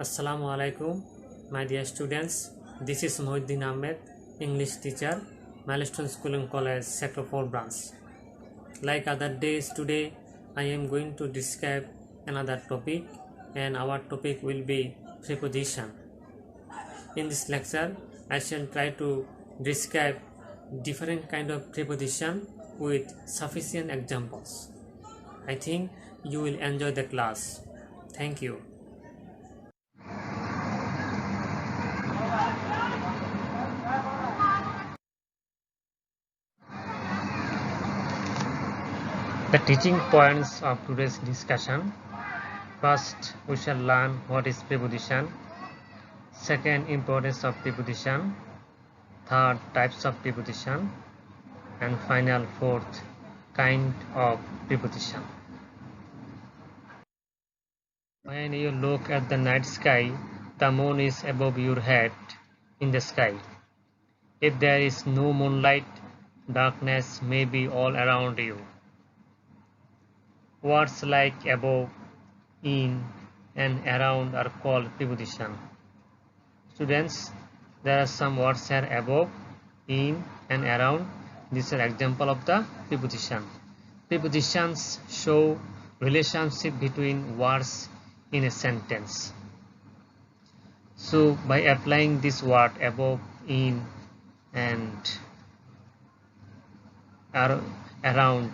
Assalamu alaikum, my dear students. This is Mohiuddin Ahmef, English teacher, Milestone School and College, Sector 4 branch. Like other days, today I am going to describe another topic, and our topic will be preposition. In this lecture, I shall try to describe different kind of preposition with sufficient examples. I think you will enjoy the class. Thank you. The teaching points of today's discussion. First, we shall learn what is preposition. Second, importance of preposition. Third, types of preposition. And final, fourth, kind of preposition. When you look at the night sky, the moon is above your head in the sky. If there is no moonlight, darkness may be all around you. Words like above, in, and around are called preposition. Students, there are some words here above, in, and around. These are example of the preposition. Prepositions show relationship between words in a sentence. So by applying this word above, in, and around,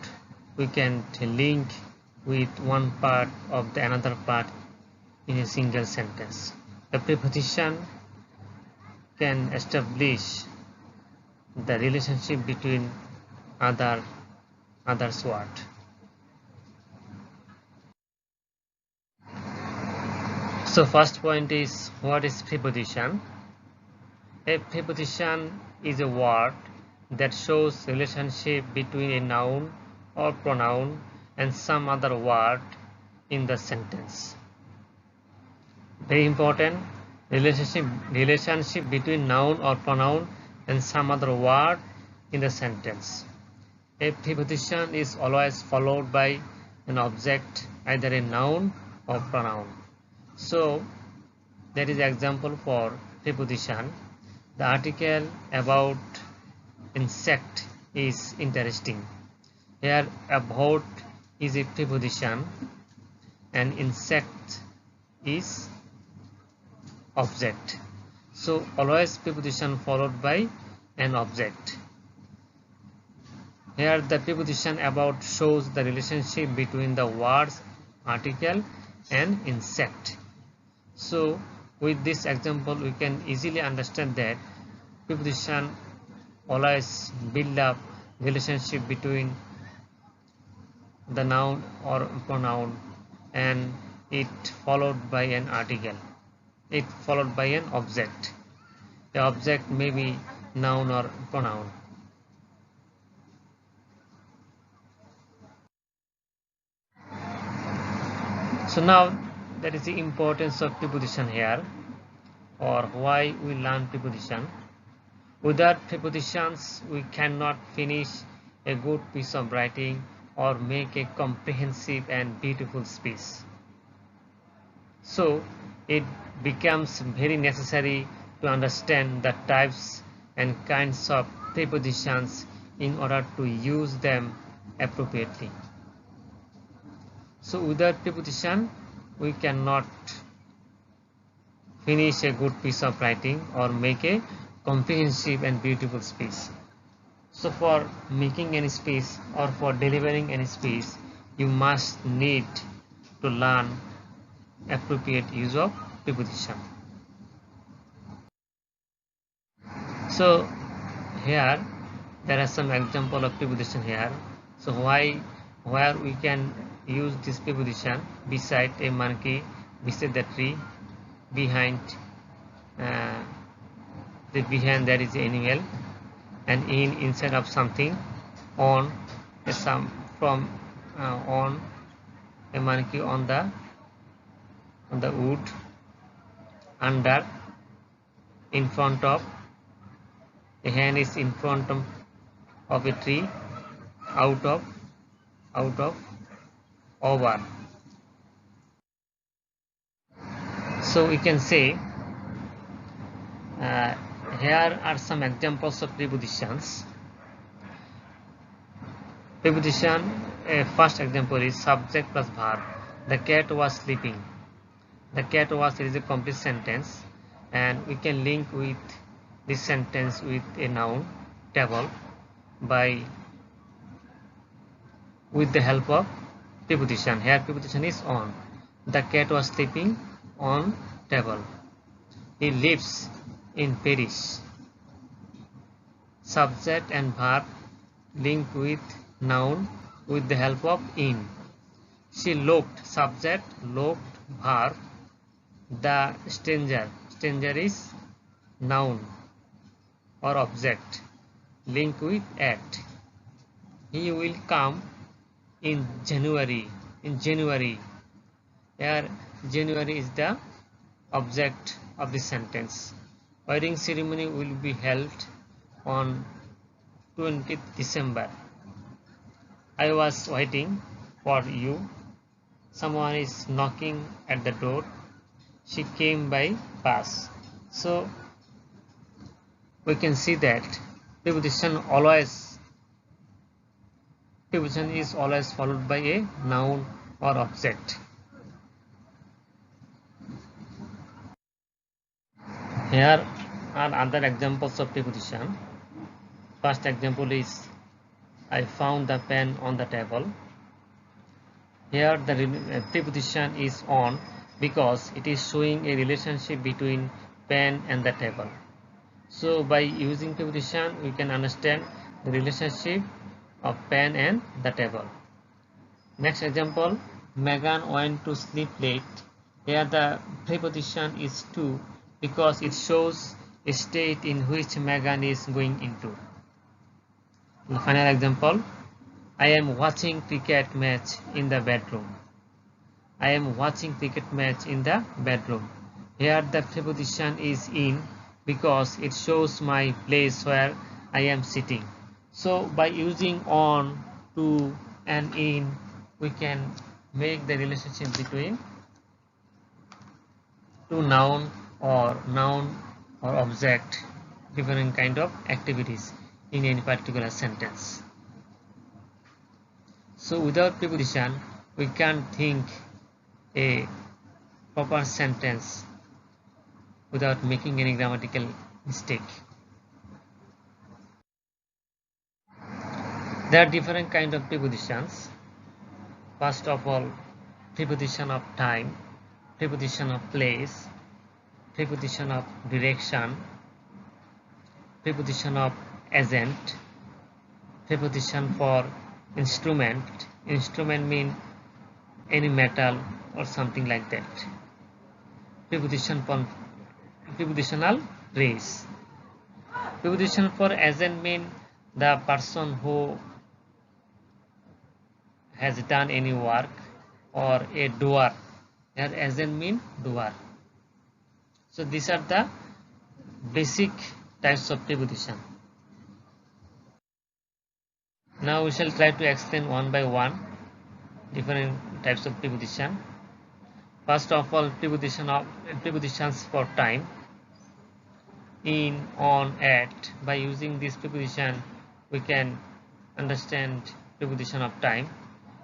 we can link with one part of the another part in a single sentence. The preposition can establish the relationship between others word. So first point is, what is preposition? A preposition is a word that shows relationship between a noun or pronoun and some other word in the sentence. Very important, relationship between noun or pronoun and some other word in the sentence. A preposition is always followed by an object, either a noun or pronoun. So that is example for preposition. The article about insect is interesting. Here about is a preposition and insect is object. So always preposition followed by an object. Here the preposition about shows the relationship between the words article and insect. So with this example we can easily understand that preposition always build up relationship between the noun or pronoun, and it followed by an article, it followed by an object. The object may be noun or pronoun. So now that is the importance of preposition here, or why we learn preposition. Without prepositions we cannot finish a good piece of writing or make a comprehensive and beautiful speech. So it becomes very necessary to understand the types and kinds of prepositions in order to use them appropriately. So without preposition we cannot finish a good piece of writing or make a comprehensive and beautiful speech. So for making any speech or for delivering any speech, you must need to learn appropriate use of preposition. So here there are some example of preposition here. So where we can use this preposition: beside a monkey, beside the tree, behind behind there is an animal, and inside of something, on on a monkey on the wood, under, in front of, a hen is in front of a tree, out of, over. So we can say uh, here are some examples of prepositions. Preposition, first example is subject plus verb. The cat was sleeping. The cat was is a complete sentence, and we can link with this sentence with a noun table with the help of preposition. Here preposition is on. The cat was sleeping on table. He lives in Paris. Subject and verb link with noun with the help of in. She looked, subject, looked, verb. The stranger, stranger is noun or object, link with at. He will come in January. In January, here January is the object of the sentence. Wedding ceremony will be held on 20th December. I was waiting for you. Someone is knocking at the door. She came by bus. So we can see that preposition is always followed by a noun or object. Here are other examples of preposition. First example is I found the pen on the table. Here the preposition is on because it is showing a relationship between pen and the table. So by using preposition we can understand the relationship of pen and the table. Next example, Megan went to sleep late. Here the preposition is to because it shows a state in which Megan is going into. The final example, I am watching cricket match in the bedroom. I am watching cricket match in the bedroom. Here the preposition is in because it shows my place where I am sitting. So by using on, to and in, we can make the relationship between two noun or object, different kind of activities in any particular sentence. So without preposition we can't think a proper sentence without making any grammatical mistake. There are different kind of prepositions. First of all, preposition of time, preposition of place, preposition of direction, preposition of agent, preposition for instrument. Instrument mean any metal or something like that. Preposition for prepositional phrase. Preposition for agent mean the person who has done any work, or a doer. Here agent mean doer. So these are the basic types of preposition. Now we shall try to explain one by one different types of preposition. First of all, prepositions for time, in, on, at. By using this preposition we can understand preposition of time.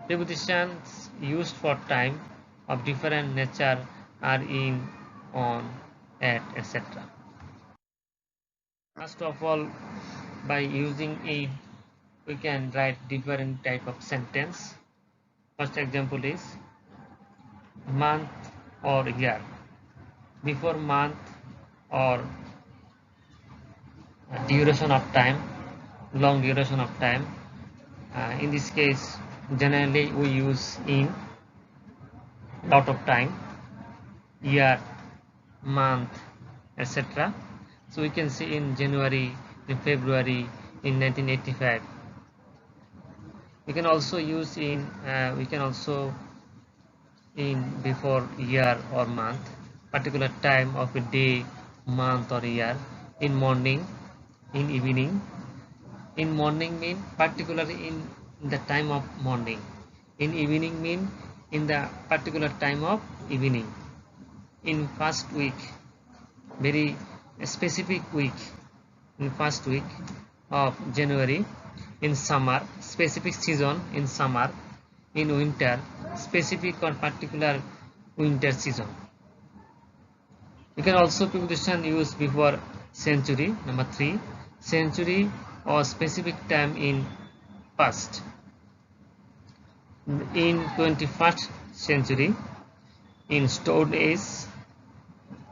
Prepositions used for time of different nature are in, on, at, etc. First of all, by using in, we can write different type of sentence. First example is month or year. Before month or duration of time, long duration of time. In this case, generally we use in, lot of time, year, month, etc. So we can see in January, in February, in 1985. We can also use in, before year or month, particular time of a day, month or year. In morning, in evening. In morning mean particularly in the time of morning. In evening mean in the particular time of evening. in first week, very specific week, in first week of January. In summer, specific season in summer. In winter, specific or particular winter season. You can also preposition use before century. Number 3, century or specific time in past. In 21st century, in stone age,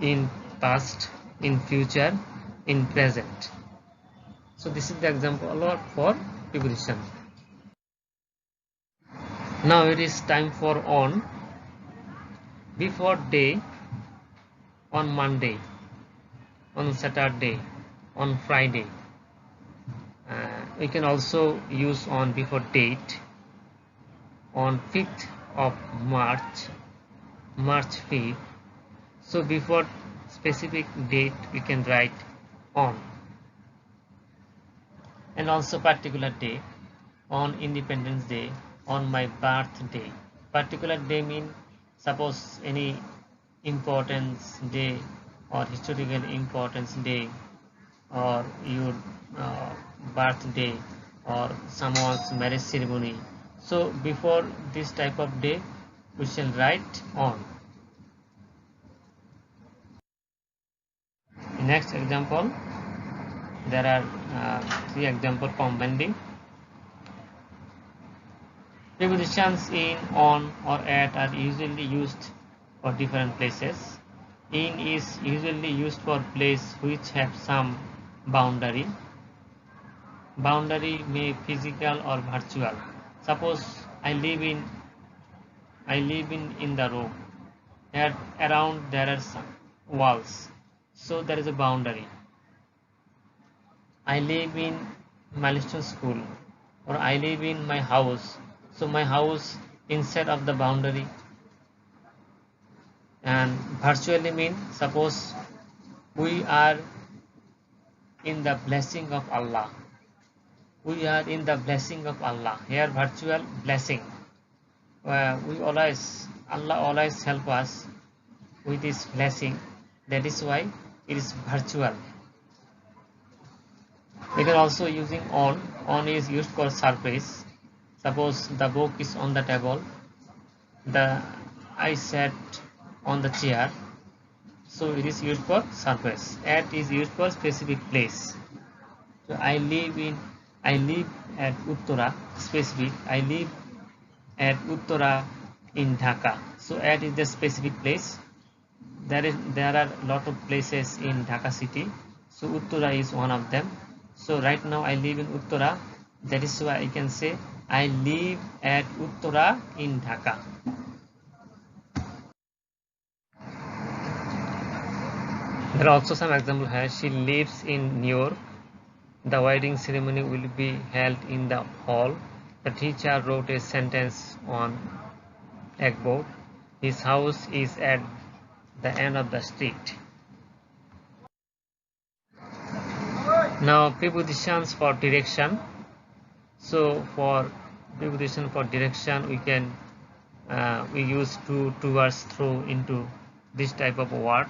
in past, in future, in present. So this is the example for preposition. Now it is time for on. Before day, on Monday, on Saturday, on Friday. We can also use on before date. On 5th of March, March 5th. So before specific date we can write on. And also particular day, on Independence Day, on my birthday. Particular day mean suppose any importance day or historical importance day, or your birthday, or someone's marriage ceremony. So before this type of day we shall write on. Next example, there are 3 examples combining. Prepositions in, on or at are usually used for different places. In is usually used for place which have some boundary. Boundary may physical or virtual. Suppose I live in the room. Around there are some walls, so there is a boundary. I live in Milestone School, or I live in my house, so my house inside of the boundary. And virtually mean suppose we are in the blessing of Allah. We are in the blessing of Allah. Here virtual blessing. Allah always help us with this blessing. That is why it is virtual. We can also using on. On is used for surface. Suppose the book is on the table. I sat on the chair. So it is used for surface. At is used for specific place. So I live at Uttara, specific. I live at Uttara in Dhaka. So at is the specific place. There are a lot of places in Dhaka city. So Uttara is one of them. So right now I live in Uttara. That is why I can say I live at Uttara in Dhaka. There are also some examples here. She lives in New York. The wedding ceremony will be held in the hall. The teacher wrote a sentence on blackboard. His house is at the end of the street. Now prepositions for direction. So for preposition for direction, we use to, towards, through, into this type of word.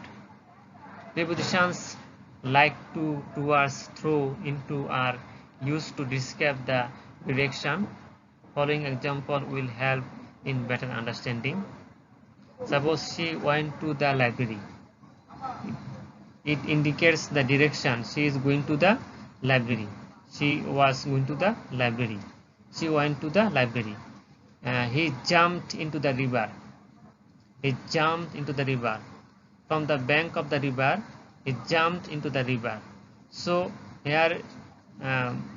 Prepositions like to, towards, through, into are used to describe the direction. Following example will help in better understanding. Suppose she went to the library. It indicates the direction. She is going to the library. She was going to the library. She went to the library. He jumped into the river. He jumped into the river. From the bank of the river, he jumped into the river. So here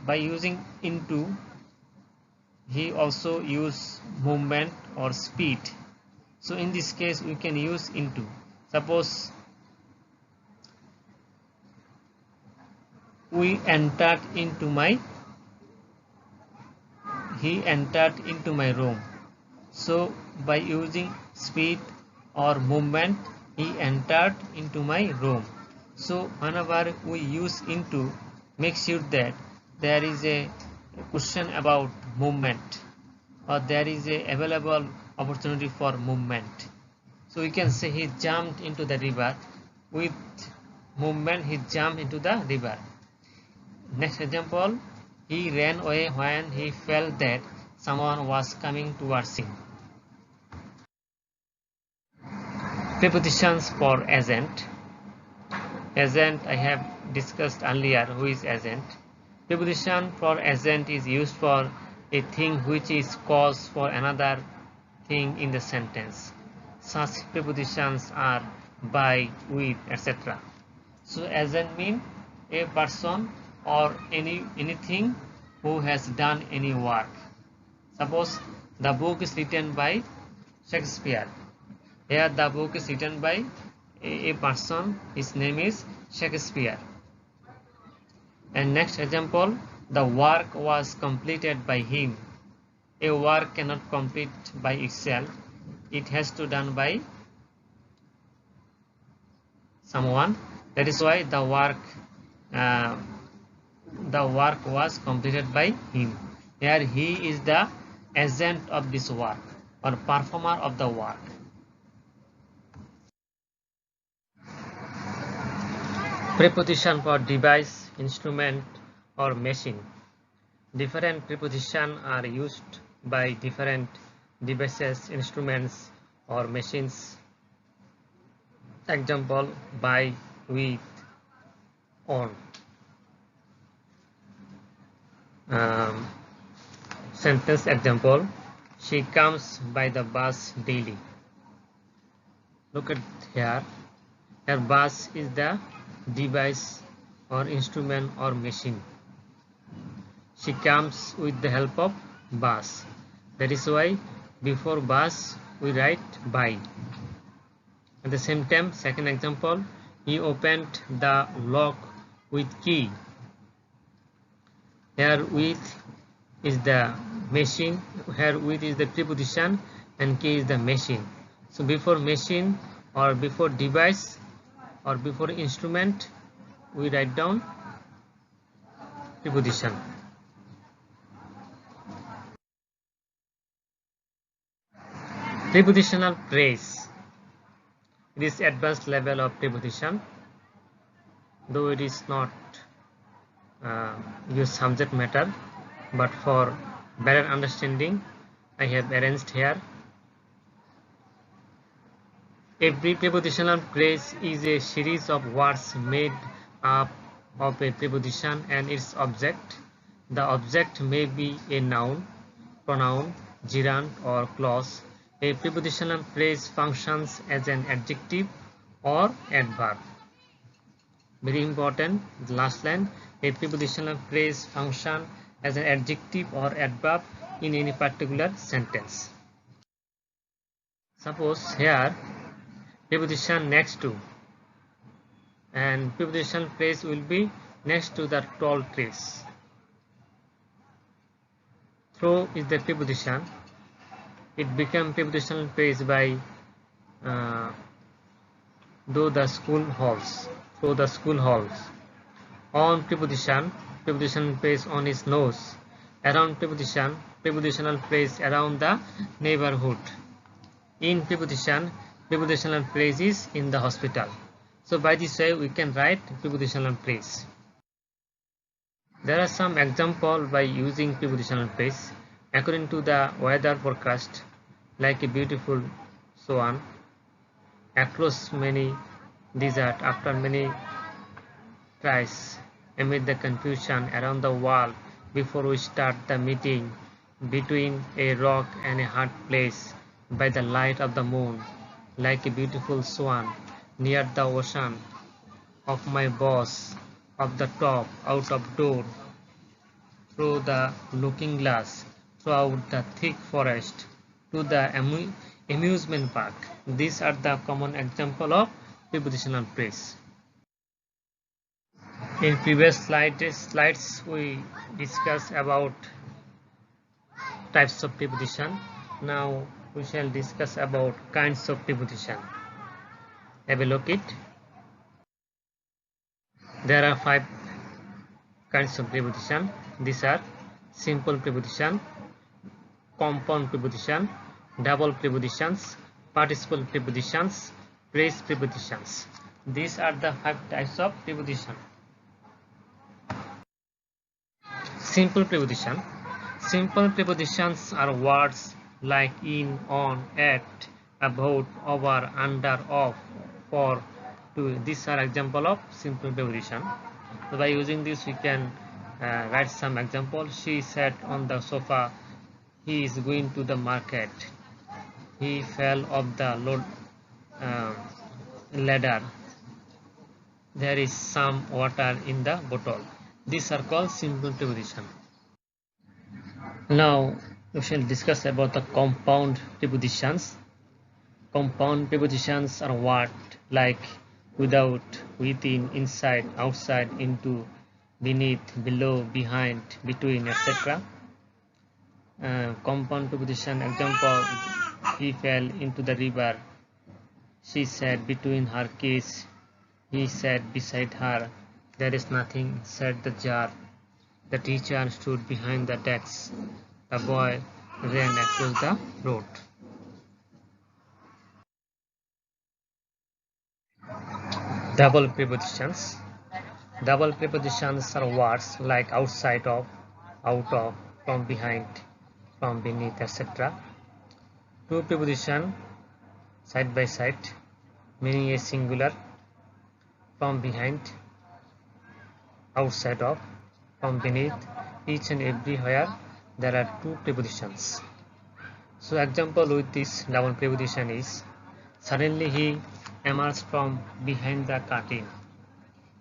by using into, he also use movement or speed. So in this case we can use into. Suppose he entered into my room. So by using speed or movement, he entered into my room. So whenever we use into, make sure that there is a question about movement, or there is a available opportunity for movement. So we can say he jumped into the river. With movement, he jumped into the river. Next example, he ran away when he felt that someone was coming towards him. Prepositions for agent. Agent I have discussed earlier. Who is agent? Preposition for agent is used for a thing which is cause for another thing in the sentence. Such prepositions are by, with, etc. So agent means a person or anything who has done any work. Suppose the book is written by Shakespeare. Here the book is written by a person. His name is Shakespeare. And next example, the work was completed by him. A work cannot complete by itself. It has to done by someone. That is why the work was completed by him. Here he is the agent of this work or performer of the work. Preposition for device, instrument or machine. Different prepositions are used by different devices, instruments or machines. Example, by, with, on. Sentence example, she comes by the bus daily. Look at here. Her bus is the device or instrument or machine. She comes with the help of bus. That is why before bus we write by. At the same time, second example, he opened the lock with key. Here with is the machine, here with is the preposition and key is the machine. So before machine or before device or before instrument we write down preposition. Prepositional phrase. It is advanced level of preposition, though it is not use subject matter, but for better understanding I have arranged here. Every prepositional phrase is a series of words made up of a preposition and its object. The object may be a noun, pronoun, gerund or clause. A prepositional phrase functions as an adjective or adverb. Very important, the last line, a prepositional phrase functions as an adjective or adverb in any particular sentence. Suppose here preposition next to, and prepositional phrase will be next to the tall trees. Through is the preposition. It became prepositional phrase by through the school halls. On preposition, prepositional phrase on his nose. Around preposition, prepositional phrase around the neighborhood. In preposition, prepositional phrase is in the hospital. So by this way we can write prepositional phrase. There are some examples by using prepositional phrase. According to the weather forecast, like a beautiful swan across many deserts after many tries, amid the confusion around the world before we start the meeting, between a rock and a hard place, by the light of the moon, like a beautiful swan near the ocean, of my boss, of the top, out of door, through the looking glass, throughout the thick forest, to the amusement park. These are the common example of prepositional phrase. In previous slides we discussed about types of preposition. Now we shall discuss about kinds of preposition. Have a look at it. There are 5 kinds of preposition. These are simple preposition, compound preposition, double prepositions, participle prepositions, phrase prepositions. These are the 5 types of preposition. Simple preposition. Simple prepositions are words like in, on, at, about, over, under, of, for, to. These are example of simple preposition. So by using this we can write some example. She sat on the sofa. He is going to the market. He fell off the uh, ladder. There is some water in the bottle. These are called simple preposition. Now we shall discuss about the compound prepositions. Compound prepositions are what like without, within, inside, outside, into, beneath, below, behind, between, etc. Compound preposition example: he fell into the river. She sat between her keys. He sat beside her. There is nothing, said the jar. The teacher stood behind the desk. The boy ran across the road. Double prepositions. Double prepositions are words like outside of, out of, from behind, from beneath, etc. Two preposition side by side, meaning a singular, from behind, outside of, from beneath, each and everywhere there are two prepositions. So example with this double preposition is: suddenly he emerged from behind the curtain.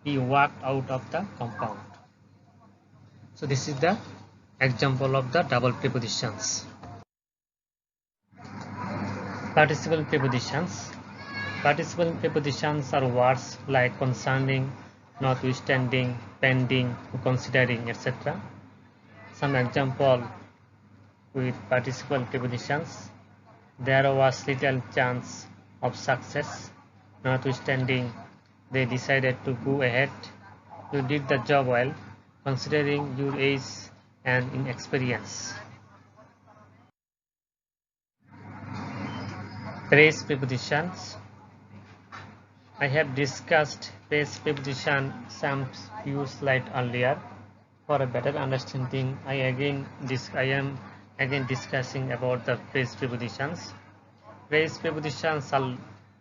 He walked out of the compound. So this is the example of the double prepositions. Participle prepositions. Participle prepositions are words like concerning, notwithstanding, pending, considering, etc. Some example with participle prepositions: there was little chance of success. Notwithstanding, they decided to go ahead. You did the job well, considering your age and inexperience. Phrase prepositions. I have discussed phrase preposition some few slides earlier. For a better understanding, I am again discussing about the phrase prepositions. Phrase prepositions are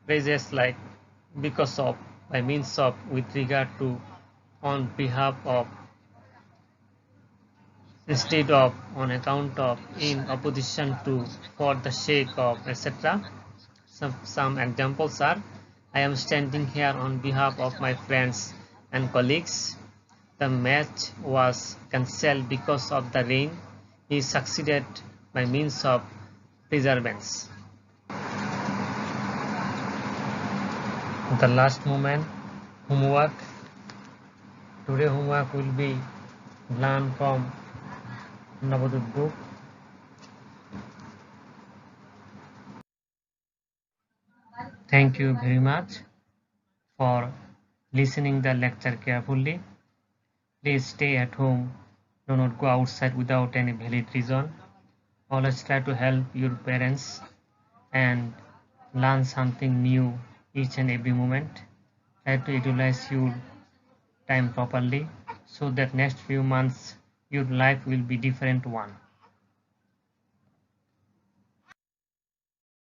phrases like because of, by means of, with regard to, on behalf of, instead of, on account of, in opposition to, for the sake of, etc. Some examples are: I am standing here on behalf of my friends and colleagues. The match was cancelled because of the rain. He succeeded by means of perseverance. The last moment, homework. Today homework will be learned from Navadut book. Thank you very much for listening the lecture carefully. Please stay at home. Do not go outside without any valid reason. Always try to help your parents and learn something new each and every moment. Try to utilize your time properly so that next few months your life will be different one.